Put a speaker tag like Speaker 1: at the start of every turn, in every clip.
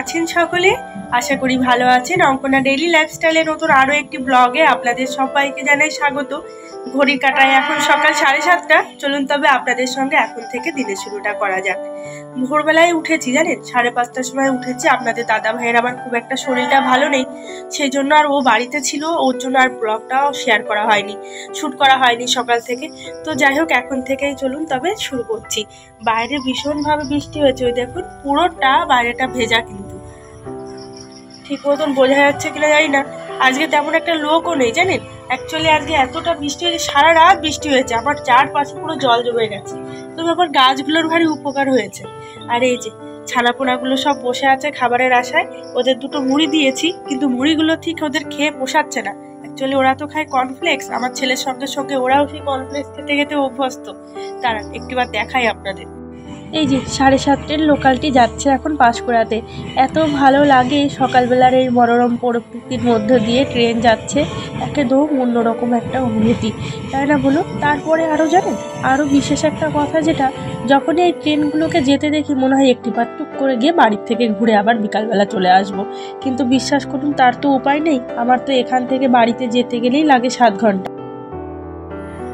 Speaker 1: আছেন সকলে? আশা করি ভালো আছেন। অঙ্কনা ডেইলি লাইফস্টাইলের নতুন আরও একটি ব্লগে আপনাদের সবাইকে জানাই স্বাগত। ঘড়ির কাঁটায় এখন সকাল 7:30। চলুন তবে আপনাদের সঙ্গে এখন থেকে দিনের শুরুটা করা যাক। ভোরবেলায় উঠেছি জানেন, 5:30টার সময় উঠেছি। আপনাদের দাদা ভাইয়ের আবার খুব একটা শরীরটা ভালো নেই, সেই জন্য আর ও বাড়িতে ছিল, ওর জন্য আর ব্লগটাও শেয়ার করা হয়নি, শ্যুট করা হয়নি সকাল থেকে। তো যাই হোক, এখন থেকেই চলুন তবে শুরু করছি। বাইরে ভীষণভাবে বৃষ্টি হয়েছে, ওই দেখুন পুরোটা বাইরেটা ভেজা, কিন্তু ঠিক মতন বোঝা যাচ্ছে কিনা জানি না। আজকে তেমন একটা লোকও নেই জানেন। অ্যাকচুয়ালি আজকে এতটা বৃষ্টি হয়েছে, সারা রাত বৃষ্টি হয়েছে, আমার চারপাশে পুরো জল জমে গেছে। তবে আমার গাছগুলোর ভারী উপকার হয়েছে। আর এই যে ছানাপোনাগুলো সব বসে আছে খাবারের আশায়। ওদের দুটো মুড়ি দিয়েছি, কিন্তু মুড়িগুলো ঠিক ওদের খেয়ে পোষাচ্ছে না। অ্যাকচুয়ালি ওরা তো খায় কর্নফ্লেক্স, আমার ছেলের সঙ্গে সঙ্গে ওরাও সেই কর্নফ্লেক্স খেতে খেতে অভ্যস্ত। তারা একটিবার দেখাই আপনাদের। এই যে 7:30 লোকালটি যাচ্ছে এখন পাঁশকুড়াতে। এত ভালো লাগে সকালবেলার এই মনোরম প্রকৃতির মধ্য দিয়ে ট্রেন যাচ্ছে, একদম অন্যরকম একটা অনুভূতি, তাই না বলো? তারপরে আরও জানেন, আরও বিশেষ একটা কথা, যেটা যখন এই ট্রেনগুলোকে যেতে দেখি মনে হয় একটিবার টুক করে গিয়ে বাড়ির থেকে ঘুরে আবার বিকালবেলা চলে আসব। কিন্তু বিশ্বাস করুন, তার তো উপায় নেই। আমার তো এখান থেকে বাড়িতে যেতে গেলেই লাগে 7 ঘন্টা।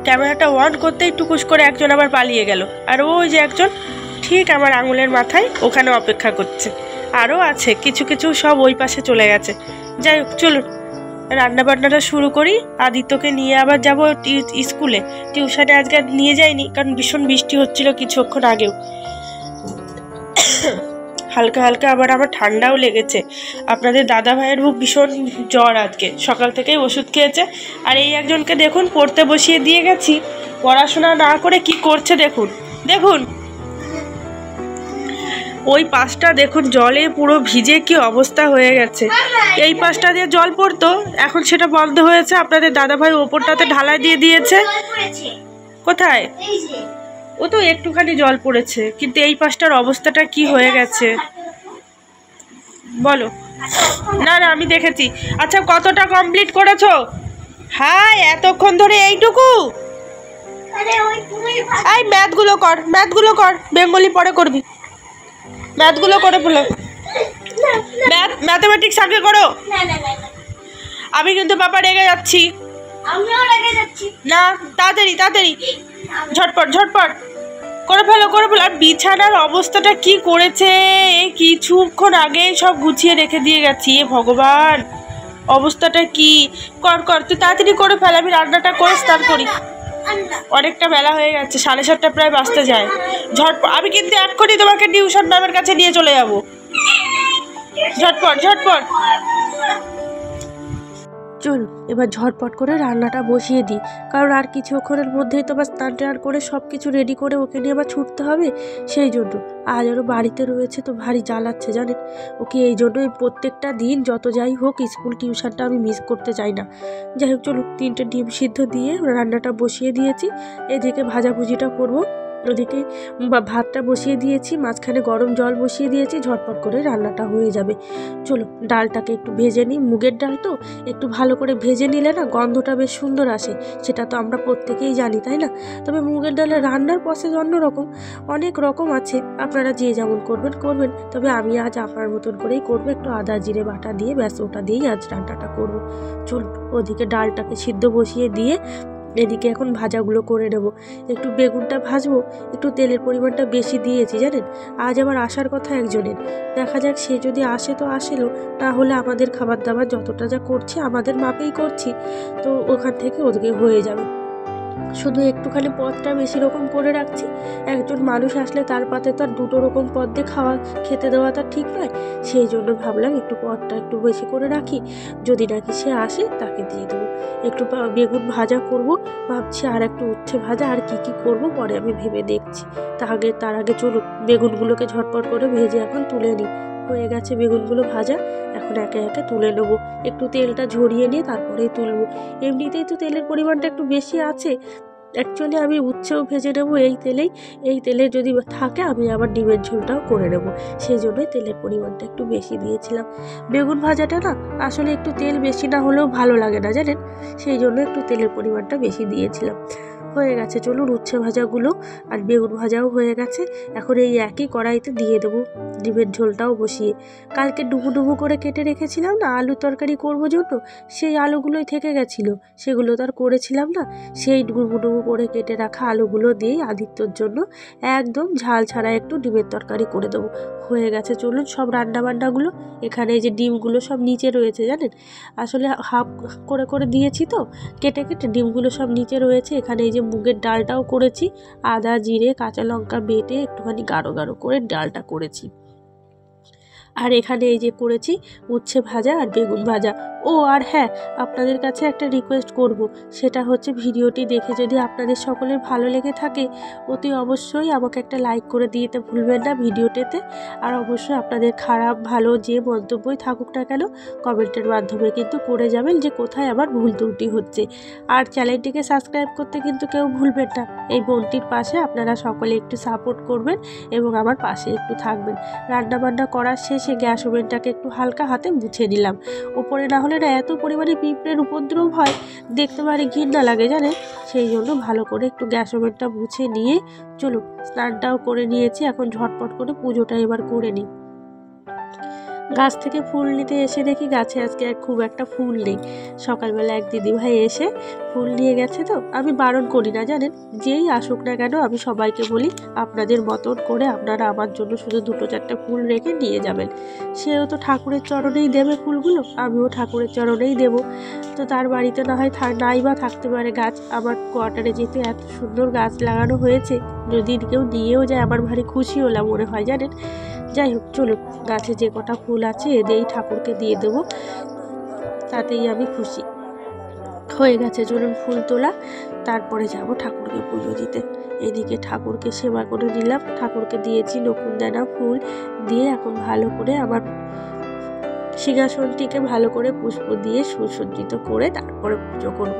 Speaker 1: ক্যামেরাটা অন করতেই টুকুস করে একজন আবার পালিয়ে গেল, আর ওই যে একজন ঠিক আমার আঙুলের মাথায় ওখানে অপেক্ষা করছে। আরও আছে কিছু কিছু, সব ওই পাশে চলে গেছে। যাই হোক, চলুন রান্না বান্নাটা শুরু করি। আদিত্যকে নিয়ে আবার যাব স্কুলে। টিউশনে আজকে নিয়ে যাইনি, কারণ ভীষণ বৃষ্টি হচ্ছিল কিছুক্ষণ আগেও। হালকা হালকা আবার আমার ঠান্ডাও লেগেছে। আপনাদের দাদা ভাইয়ের ভীষণ জ্বর, আজকে সকাল থেকেই ওষুধ খেয়েছে। আর এই একজনকে দেখুন, পড়তে বসিয়ে দিয়ে গেছি, পড়াশোনা না করে কি করছে দেখুন। দেখুন ওই পাশটা দেখুন, জলে পুরো ভিজে কি অবস্থা হয়ে গেছে। এই পাশটা দিয়ে জল পড়তো, এখন সেটা বন্ধ হয়েছে। আপনাদের দাদাভাই ওপরটাতে ঢালাই দিয়ে দিয়েছে। কোথায়? ও তো একটুখানি জল পড়েছে, কিন্তু এই পাশটার অবস্থাটা কি হয়ে গেছে বলো? না না, আমি দেখেছি। আচ্ছা, কতটা কমপ্লিট করেছো? হ্যাঁ, এতক্ষণ ধরে এইটুকু। এই ম্যাথগুলো কর, ম্যাথগুলো কর, বেঙ্গলি পরে করবি। ম্যাথগুলো করে ফেলো, ম্যাথমেটিক্স আগে করো। আমি কিন্তু বাবা রেগে যাচ্ছি। না, তাড়াতাড়ি তাড়াতাড়ি, ঝটপট ঝটপট করে ফেলো করে ফেলো। আর বিছানার অবস্থাটা কি করেছে, এই কিছুক্ষণ আগে সব গুছিয়ে রেখে দিয়ে গেছি। এ ভগবান, অবস্থাটা কি! কর কর, তুই তাড়াতাড়ি করে ফেল, আমি রান্নাটা করে স্নান করি। অনেকটা বেলা হয়ে গেছে, 7:30 প্রায় বাজতে যায়। ঝটপট, আমি কিন্তু এক্ষুনি তোমাকে টিউশন ম্যামের কাছে নিয়ে চলে যাবো। ঝটপট ঝটপট চল, এবার ঝটপট করে রান্নাটা বসিয়ে দিই, কারণ আর কিছুক্ষণের মধ্যেই তো আবার স্নান টান করে সব কিছু রেডি করে ওকে নিয়ে আবার ছুটতে হবে। সেই জন্য আজ আরও বাড়িতে রয়েছে তো ভারী জ্বালাচ্ছে জানেন। ওকে এই জন্যই প্রত্যেকটা দিন যত যাই হোক স্কুল টিউশনটা আমি মিস করতে চাই না। যাই হোক, চলুন 3টে ডিম সিদ্ধ দিয়ে রান্নাটা বসিয়ে দিয়েছি। এদিকে ভাজাভুজিটা করবো, ওদিকে ভাতটা বসিয়ে দিয়েছি, মাঝখানে গরম জল বসিয়ে দিয়েছি, ঝটপট করে রান্নাটা হয়ে যাবে। চলো ডালটাকে একটু ভেজে নিই, মুগের ডাল তো একটু ভালো করে ভেজে নিলে না গন্ধটা বেশ সুন্দর আসে, সেটা তো আমরা প্রত্যেকেই জানি, তাই না? তবে মুগের ডালের রান্নার প্রসেস অন্যরকম, অনেক রকম আছে, আপনারা যে যেমন করবেন করবেন। তবে আমি আজ আপনার মতন করেই করবো, একটু আদা জিরে বাটা দিয়ে, ব্যাস ওটা দিয়েই আজ রান্নাটা করবো। চলুন ওদিকে ডালটাকে সিদ্ধ বসিয়ে দিয়ে এদিকে এখন ভাজাগুলো করে নেব। একটু বেগুনটা ভাজবো, একটু তেলের পরিমাণটা বেশি দিয়েছি জানেন। আজ আবার আসার কথা একজনের, দেখা যাক সে যদি আসে তো আসেলো, না হলে আমাদের খাবার দাবার যতটা যা করছি আমাদের মাপেই করছি, তো ওখান থেকে ওদিকে হয়ে যাবে। শুধু একটুখানি পদটা বেশি রকম করে রাখছি, একজন মানুষ আসলে তার পাতে তো আর 2 রকম পদ দিয়ে খেতে দেওয়া তার ঠিক নয়। সেই জন্য ভাবলাম একটু পদটা একটু বেশি করে রাখি, যদি নাকি সে আসে তাকে দিয়ে দেবো। একটু বেগুন ভাজা করব ভাবছি, আর একটু উচ্ছে ভাজা, আর কি কি করব পরে আমি ভেবে দেখছি। তার আগে চলুন বেগুনগুলোকে ঝটপট করে ভেজে এখন তুলে নিই। হয়ে গেছে বেগুনগুলো ভাজা, এখন একে একে তুলে নেবো। একটু তেলটা ঝরিয়ে নিয়ে তারপরেই তুলবো। এমনিতেই তো তেলের পরিমাণটা একটু বেশি আছে। অ্যাকচুয়ালি আমি উচ্ছেও ভেজে নেবো এই তেলেই। এই তেলে যদি থাকে আমি আবার ডিমের ঝোলটাও করে নেব, সেই জন্যই তেলের পরিমাণটা একটু বেশি দিয়েছিলাম। বেগুন ভাজাটা না আসলে একটু তেল বেশি না হলেও ভালো লাগে না জানেন, সেই জন্য একটু তেলের পরিমাণটা বেশি দিয়েছিলাম। হয়ে গেছে, চলুন উচ্ছে ভাজাগুলো আর বেগুন ভাজাও হয়ে গেছে। এখন এই একই কড়াইতে দিয়ে দেবো ডিমের ঝোলটাও বসিয়ে। কালকে ডুবু ডুবু করে কেটে রেখেছিলাম না আলু তরকারি করবো জন্য, সেই আলুগুলোই থেকে গেছিলো, সেগুলো তো আর করেছিলাম না। সেই ডুবু ডুবু করে কেটে রাখা আলুগুলো দিয়েই আদিত্যর জন্য একদম ঝাল ছাড়া একটু ডিমের তরকারি করে দেবো। হয়ে গেছে, চলুন সব রান্না বান্নাগুলো। এখানে এই যে ডিমগুলো সব নিচে রয়েছে জানেন, আসলে হাফ করে করে দিয়েছি তো কেটে কেটে, ডিমগুলো সব নিচে রয়েছে। এখানে এই যে মুগের ডালটাও করেছি, আদা জিরে কাঁচা লঙ্কা বেটে একটুখানি গাঢ় গাঢ় করে ডালটা করেছি। আর এখানে এই যে করেছি উচ্ছে ভাজা আর বেগুন ভাজা। ও আর হ্যাঁ, আপনাদের কাছে একটা রিকোয়েস্ট করব, সেটা হচ্ছে ভিডিওটি দেখে যদি আপনাদের সকলের ভালো লেগে থাকে অতি অবশ্যই আমাকে একটা লাইক করে দিতে ভুলবেন না ভিডিওটিতে। আর অবশ্যই আপনাদের খারাপ ভালো যে মন্তব্যই থাকুক না কেন কমেন্টের মাধ্যমে কিন্তু করে যাবেন যে কোথায় আমার ভুল ত্রুটি হচ্ছে। আর চ্যানেলটিকে সাবস্ক্রাইব করতে কিন্তু কেউ ভুলবেন না। এই বোনটির পাশে আপনারা সকলে একটু সাপোর্ট করবেন এবং আমার পাশে একটু থাকবেন। রান্নাবান্না করার শেষে গ্যাস ওভেনটাকে একটু হালকা হাতে মুছে নিলাম। উপরে না হলে না এত পরিমাণে পিঁপড়ের উপদ্রব হয়, দেখতে পারে ঘৃণা লাগে জানেন, সেই জন্য ভালো করে একটু গ্যাস ওভেনটা মুছে নিয়ে চলুন স্নানটাও করে নিয়েছি। এখন ঝটপট করে পুজোটা এবার করে নিই। গাছ থেকে ফুল নিতে এসে দেখি গাছে আজকে আর খুব একটা ফুল নেই। সকালবেলা এক দিদিভাই এসে ফুল নিয়ে গেছে, তো আমি বারণ করি না জানেন, যেই আসুক না কেন আমি সবাইকে বলি আপনাদের মতন করে আপনারা আমার জন্য শুধু 2-4টা ফুল রেখে নিয়ে যাবেন। সেও তো ঠাকুরের চরণেই দেবে ফুলগুলো, আমিও ঠাকুরের চরণেই দেব। তো তার বাড়িতে না হয় নাই বা থাকতে পারে গাছ, আমার কোয়ার্টারে যেহেতু এত সুন্দর গাছ লাগানো হয়েছে, যদি কেউ নিয়েও যায় আমার ভারী খুশি হলাম মনে হয় জানেন। যাই হোক, চলুন গাছে যে কটা ফুল আছে এদেরই ঠাকুরকে দিয়ে দেবো, তাতেই আমি খুশি। হয়ে গেছে, চলুন ফুল তোলা, তারপরে যাব ঠাকুরকে পুজো দিতে। এদিকে ঠাকুরকে সেবা করে নিলাম, ঠাকুরকে দিয়েছি নকুনদানা ফুল দিয়ে। এখন ভালো করে আমার সিংহাসনটিকে ভালো করে পুষ্প দিয়ে সুসজ্জিত করে তারপরে পুজো করব।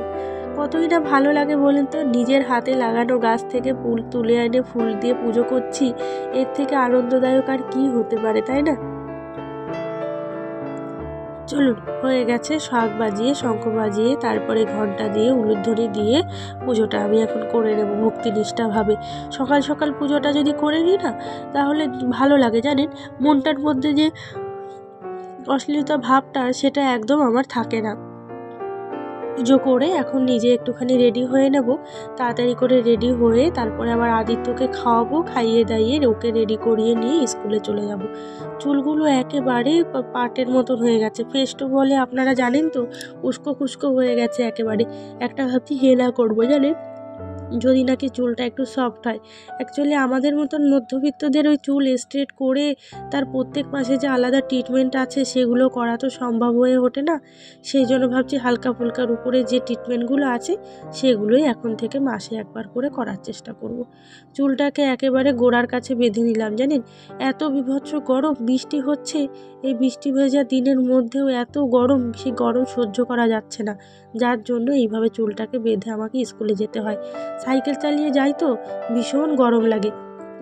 Speaker 1: কতই না ভালো লাগে বলেন তো, নিজের হাতে লাগানো গাছ থেকে ফুল তুলে এনে ফুল দিয়ে পুজো করছি, এর থেকে আনন্দদায়ক আর কি হতে পারে, তাই না? চলুন হয়ে গেছে, শাঁখ বাজিয়ে শঙ্খ বাজিয়ে তারপরে ঘন্টা দিয়ে উলুধ্বনি দিয়ে পুজোটা আমি এখন করে নেব ভক্তিনিষ্ঠাভাবে। সকাল সকাল পুজোটা যদি করে নিই না তাহলে ভালো লাগে জানেন, মনটার মধ্যে যে অশ্লীলতা ভাবটা সেটা একদম আমার থাকে না। পুজো করে এখন নিজে একটুখানি রেডি হয়ে নেব, তাড়াতাড়ি করে রেডি হয়ে তারপরে আবার আদিত্যকে খাওয়াবো, খাইয়ে দাইয়ে ওকে রেডি করিয়ে নিয়ে স্কুলে চলে যাব। চুলগুলো একেবারে পাটের মতন হয়ে গেছে, ফেস্টো বলে আপনারা জানেন তো, উস্কো খুস্কো হয়ে গেছে একেবারে। একটা ভাবছি হেনা করবো জানেন, যদি নাকি চুলটা একটু সফট হয়। অ্যাকচুয়ালি আমাদের মতন মধ্যবিত্তদের ওই চুল স্ট্রেট করে তার প্রত্যেক মাসে যে আলাদা ট্রিটমেন্ট আছে সেগুলো করা তো সম্ভব হয়ে ওঠে না। সেই জন্য ভাবছি হালকা ফুলকার উপরে যে ট্রিটমেন্টগুলো আছে সেগুলোই এখন থেকে মাসে একবার করে করার চেষ্টা করব। চুলটাকে একেবারে গোড়ার কাছে বেঁধে নিলাম জানেন, এত বীভৎস গরম, বৃষ্টি হচ্ছে, এই বৃষ্টি ভেজা দিনের মধ্যেও এত গরম, সেই গরম সহ্য করা যাচ্ছে না, যার জন্য এইভাবে চুলটাকে বেঁধে আমাকে স্কুলে যেতে হয়। সাইকেল চালিয়ে যাই তো ভীষণ গরম লাগে।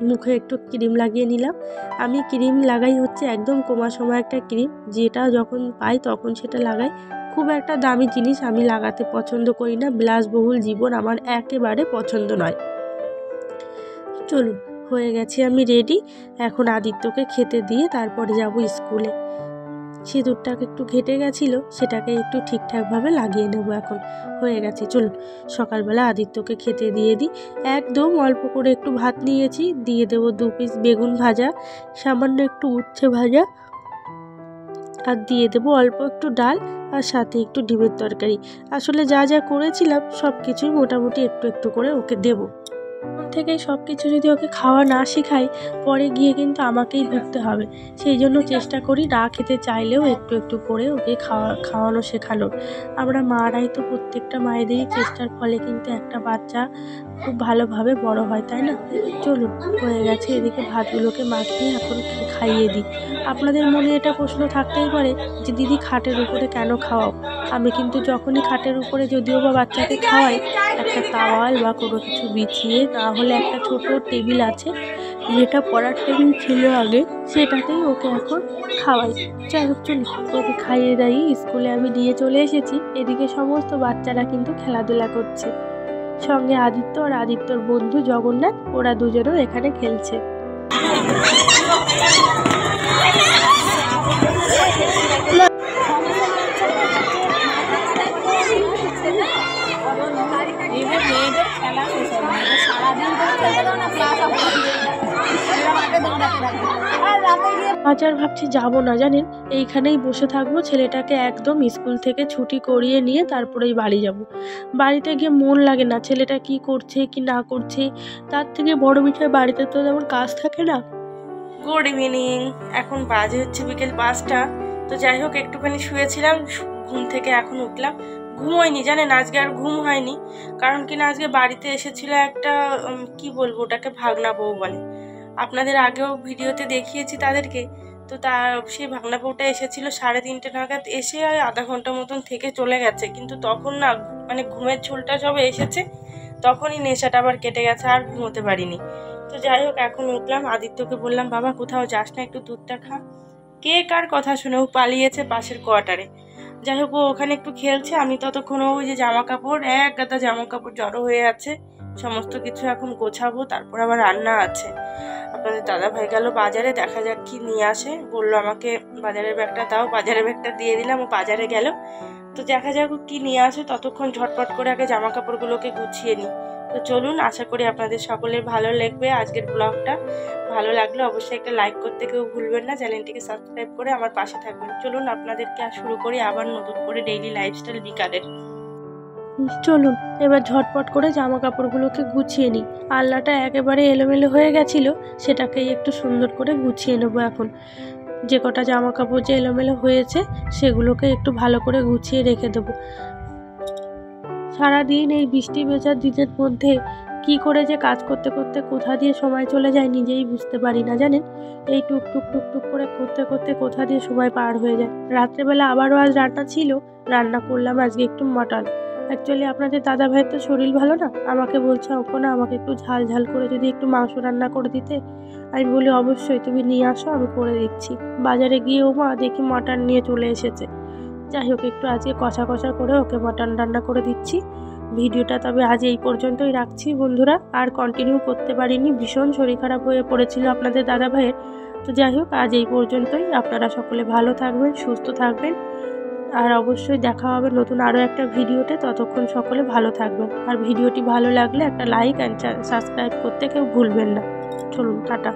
Speaker 1: মুখে একটু ক্রিম লাগিয়ে নিলাম। আমি ক্রিম লাগাই হচ্ছে একদম সময় একটা ক্রিম, যেটা যখন পাই তখন সেটা লাগাই। খুব একটা দামি জিনিস আমি লাগাতে পছন্দ করি না, বিলাসবহুল জীবন আমার একেবারে পছন্দ নয়। চলুন হয়ে গেছে, আমি রেডি। এখন আদিত্যকে খেতে দিয়ে তারপরে যাব স্কুলে। সিঁদুরটাকে একটু ঘেটে গেছিলো, সেটাকে একটু ঠিকঠাকভাবে লাগিয়ে নেব। এখন হয়ে গেছে, চলুন সকালবেলা আদিত্যকে খেতে দিয়ে দিই। একদম অল্প করে একটু ভাত নিয়েছি, দিয়ে দেবো 2 পিস বেগুন ভাজা, সামান্য একটু উচ্ছে ভাজা, আর দিয়ে দেবো অল্প একটু ডাল, আর সাথে একটু ডিমের তরকারি। আসলে যা যা করেছিলাম সব কিছুই মোটামুটি একটু একটু করে ওকে দেবো। থেকে সব কিছু যদি ওকে খাওয়া না শেখাই পরে গিয়ে কিন্তু আমাকেই ভুগতে হবে। সেই জন্য চেষ্টা করি না খেতে চাইলেও একটু একটু করে ওকে খাওয়ানো শেখানোর। আমরা মারাই তো প্রত্যেকটা মায়েদেরই চেষ্টার ফলে কিন্তু একটা বাচ্চা খুব ভালোভাবে বড় হয়, তাই না? চলুন হয়ে গেছে, এদিকে ভাতগুলোকে মাখিয়ে এখন খাইয়ে দিই। আপনাদের মনে এটা প্রশ্ন থাকতেই পারে যে দিদি খাটের উপরে কেন খাওয়াও? আমি কিন্তু যখনই খাটের উপরে যদিও বা বাচ্চাকে খাওয়াই, একটা তাওয়াল বা কোনো কিছু বিছিয়ে, না হলে একটা ছোট টেবিল আছে, যেটা পড়ার টেবিল ছিল আগে, সেটাতেই ওকে এখন খাওয়াই। যাই হোক, চলুন ওকে খাইয়ে দাইয়ে স্কুলে আমি নিয়ে চলে এসেছি। এদিকে সমস্ত বাচ্চারা কিন্তু খেলাধুলা করছে। সঙ্গে আদিত্য আর আদিত্যর বন্ধু জগন্নাথ, ওরা দুজনেও এখানে খেলছে। আজ ভাবছি যাব না জানেন, এইখানেই বসে থাকবো, ছেলেটাকে একদম স্কুল থেকে ছুটি করিয়ে নিয়ে তারপরেই বাড়ি যাব। বাড়িতে গিয়ে মন লাগে না, ছেলেটা কি করছে কি না করছে, তার থেকে বড় বিষয় বাড়িতে তো যেমন কাজ থাকে না। গুড ইভিনিং, এখন বাজে হচ্ছে বিকেল 5টা। তো যাই হোক একটুখানি শুয়েছিলাম, ঘুম থেকে এখন উঠলাম। ঘুম হয়নি জানেন, আজকে আর ঘুম হয়নি। কারণ কিনা আজকে বাড়িতে এসেছিল একটা কি বলবো ওটাকে, ভাগনা বউ বলে। আপনাদের আগেও ভিডিওতে দেখিয়েছি তাদেরকে। তো সেই ভাগনা বউটা এসেছিল 3:30 নাগাদ, এসে আধা ঘন্টা মতন থেকে চলে গেছে। কিন্তু তখন না মানে ঘুমের ঝোলটা সবে এসেছে, তখনই নেশাটা আবার কেটে গেছে, আর ঘুমোতে পারিনি। তো যাই হোক এখন উঠলাম, আদিত্যকে বললাম বাবা কোথাও যাস না, একটু দুধটা খা। কে কার কথা শুনে ও পালিয়েছে পাশের কোয়ার্টারে। যাই হোক ও ওখানে একটু খেলছে, আমি ততক্ষণ ওই যে জামা কাপড়, এক গাদা জামা কাপড় জড়ো হয়ে আছে, সমস্ত কিছু এখন গোছাবো, তারপর আবার রান্না আছে। আপনাদের দাদা ভাই গেল বাজারে, দেখা যাক কি নিয়ে আসে। বললো আমাকে বাজারের ব্যাগটা দাও, বাজারের ব্যাগটা দিয়ে দিলাম, ও বাজারে গেল। তো দেখা যাক কি নিয়ে আসে, ততক্ষণ ঝটপট করে আগে জামা কাপড়গুলোকে গুছিয়ে নিই। তো চলুন, আশা করি আপনাদের সকলের ভালো লাগবে আজকের ব্লগটা। ভালো লাগলে অবশ্যই একটা লাইক করতে কেউ ভুলবেন না, চ্যানেলটিকে সাবস্ক্রাইব করে আমার পাশে থাকবেন। চলুন আপনাদেরকে শুরু করি আবার নতুন করে ডেইলি লাইফস্টাইল বিকালের। চলুন এবার ঝটপট করে জামা কাপড়গুলোকে গুছিয়ে নিই। আলনাটা একেবারে এলোমেলো হয়ে গেছিল, সেটাকেই একটু সুন্দর করে গুছিয়ে নেবো। এখন যে কটা জামা কাপড় যে এলোমেলো হয়েছে সেগুলোকে একটু ভালো করে গুছিয়ে রেখে দেবো। সারাদিন এই বৃষ্টি ভেজা দিনের মধ্যে কি করে যে কাজ করতে করতে কোথা দিয়ে সময় চলে যায় নিজেই বুঝতে পারি না জানেন। এই টুকটুক টুকটুক করে করতে করতে কোথা দিয়ে সময় পার হয়ে যায়। রাত্রেবেলা আবারও আজ রান্না ছিল, রান্না করলাম আজকে একটু মটন। অ্যাকচুয়ালি আপনাদের দাদা ভাইয়ের তো শরীর ভালো না, আমাকে বলছে অঙ্ক না আমাকে একটু ঝাল ঝাল করে যদি একটু মাংস রান্না করে দিতে। আমি বলি অবশ্যই তুমি নিয়ে আসো, আমি করে দিচ্ছি। বাজারে গিয়ে ও মা দেখি মটন নিয়ে চলে এসেছে। যাই হোক একটু আজকে কষা কষা করে ওকে মটন রান্না করে দিচ্ছি। ভিডিওটা তবে আজ এই পর্যন্তই রাখছি বন্ধুরা, আর কন্টিনিউ করতে পারিনি, ভীষণ শরীর খারাপ হয়ে পড়েছিল আপনাদের দাদা ভাইয়ের। তো যাই হোক আজ এই পর্যন্তই, আপনারা সকলে ভালো থাকবেন, সুস্থ থাকবেন, আর অবশ্যই দেখা হবে নতুন আরও একটা ভিডিওতে। ততক্ষণ সকলে ভালো থাকবেন, আর ভিডিওটি ভালো লাগলে একটা লাইক অ্যান্ড সাবস্ক্রাইব করতে কেউ ভুলবেন না। চলুন টাটা।